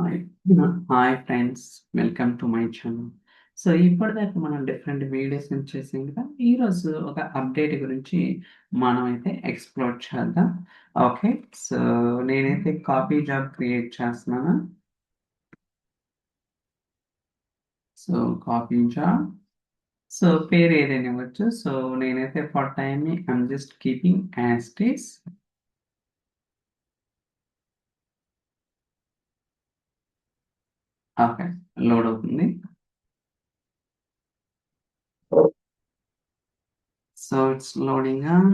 Hi. Hi friends. Welcome to my channel. So, ఇప్పటిదాకా మనం different videos చేసాం కదా! ఈరోజు ఒక అప్డేట్ గురించి మనమైతే ఎక్స్‌ప్లోర్ చేద్దాం. ఓకే. సో, నేనైతే కాపీ జాబ్ క్రియేట్ చేస్తున్నాను. So, copy job. సో, పేరు ఏదైనా ఇవ్వచ్చు. సో, నేనైతే ఫర్ టైమ్‌ని I'm just keeping as it is. Okay. Load అవుతుంది. So, it's loading on.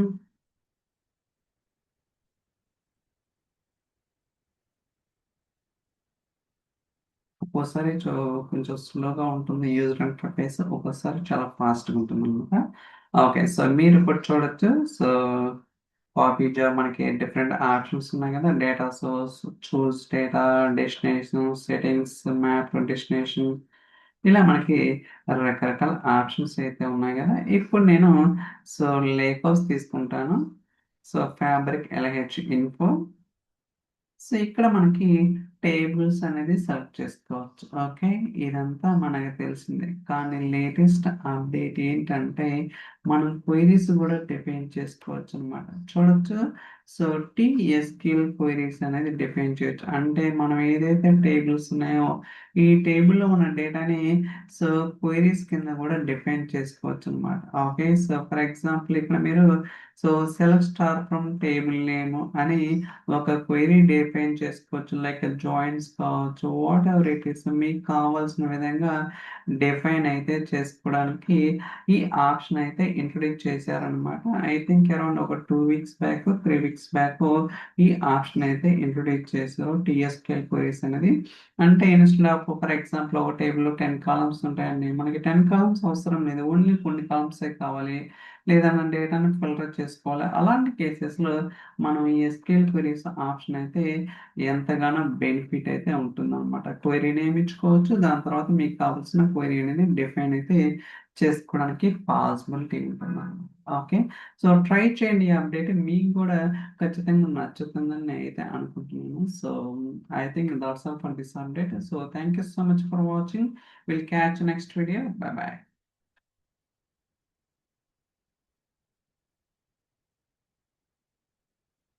ఒక్కోసారి కొంచెం స్లోగా ఉంటుంది యూజర్ ఇంటర్ఫేస్. ఒక్కోసారి చాలా ఫాస్ట్‌గా ఉంటుందనమాట. ఓకే. సో, మీరు ఇప్పుడు చూడొచ్చు. సో, కాపీ జాబ్ మనకి డిఫరెంట్ ఆప్షన్స్ ఉన్నాయి కదా! Data source, choose data, destination, settings, map destination ఇలా మనకి రకరకాల ఆప్షన్స్ అయితే ఉన్నాయి కదా! ఇప్పుడు నేను సో, లేకౌస్ తీసుకుంటాను. So, fabric LH info. So, ఇక్కడ మనకి టేబుల్స్ అనేది సెలెక్ట్ చేసుకోవచ్చు. ఓకే. ఇదంతా మనకు తెలిసిందే. కానీ లేటెస్ట్ అప్డేట్ ఏంటంటే, మనం క్వెరీస్ గూడా డిఫైన్ చేసుకోవచ్చనమాట. చూడొచ్చు. సో, టీఎస్‌క్యూఎల్ క్వెరీస్ అనేది డిఫైన్ చేయొచ్చు. అంటే మనం ఏదైతే టేబుల్స్ ఉన్నాయో, ఈ టేబుల్‌లో ఉన్న డేటాని సో, క్వెరీస్ కింద గూడా డిఫైన్ చేసుకోవచ్చనమాట. ఓకే. సో, ఫర్ ఎగ్జాంపుల్ ఇక్కడ మీరు so, select star from table name అని ఒక క్వెరీ డిఫైన్ చేసుకోవచ్చు. లైక్ జాయిన్స్ కావచ్చు. వాటెవర్ ఇట్ ఈస్ మీకు కావాల్సిన విధంగా డిఫైన్ అయితే చేసుకోవడానికి ఈ ఆప్షన్ అయితే ఇంట్రొడ్యూస్ చేశారనమాట. ఐ థింక్ అరౌండ్ ఒక 2 వీక్స్ బ్యాక్, 3 వీక్స్ బ్యాక్ ఈ ఆప్షన్ అయితే ఇంట్రొడ్యూస్ చేశారు. టీఎస్‌క్యూఎల్ క్వెరీస్ అనేది. అంటే ఇన్‌స్టెడ్ ఆఫ్ ఫర్ ఎగ్జాంపుల్ ఒక టేబుల్‌లో 10 కాలమ్స్ ఉంటాయండి. మనకి 10 కాలమ్స్ అవసరం లేదు. ఓన్లీ కొన్ని కాలమ్సే కావాలి. లేదా మన డేటాను ఫిల్టర్ చేసుకోవాలి. అలాంటి కేసెస్‌లో మనం ఈ ఎస్‌క్యూఎల్ క్వెరీస్ ఆప్షన్ అయితే ఎంతగానో బెనిఫిట్ అయితే ఉంటుందనమాట. క్వెరీ నేమ్ ఇచ్చుకోవచ్చు. దాని తర్వాత మీకు కావాల్సిన క్వెరీ అనేది డిఫైన్ అయితే చేసుకోవడానికి పాసిబిలిటీ ఉంటుందన్నమాట. ఓకే. సో, ట్రై చేయండి ఈ అప్డేట్. మీకు కూడా ఖచ్చితంగా నచ్చుతుందని నేనైతే అనుకుంటున్నాను. So, I think that's all for this update. So, thank you so much for watching. Will catch next video. By by.